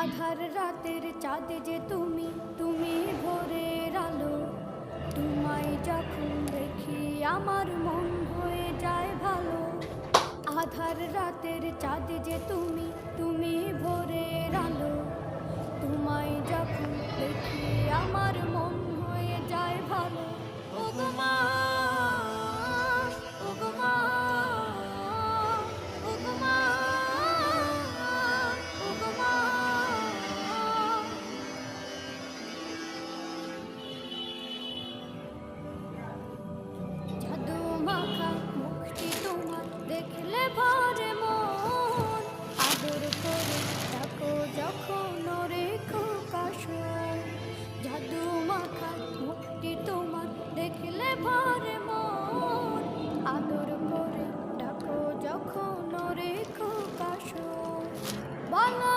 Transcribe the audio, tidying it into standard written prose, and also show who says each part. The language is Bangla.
Speaker 1: আধার রাতের চাঁদ যে তুমি, তুমি ভোরের আলো। তোমায় যখন দেখি আমার মন হয়ে যায় ভালো। আধার রাতের চাঁদ যে তুমি, তুমি ভোরের আলো। তোমায় যখন দেখি আমার মন হয়ে যায় ভালো। ওগো মা, ওগো মা, ওগো মা, ওগো মা। জাদু মাখা মুখটি তোমার দেখলে ভরে মন। আদর করে ডাকো যখন রেখো কাশন। জাদু মাখা মুখটি তোমার দেখলে ভরে মন। আদর করে ডাকো যখন রেখো কাশন। বলো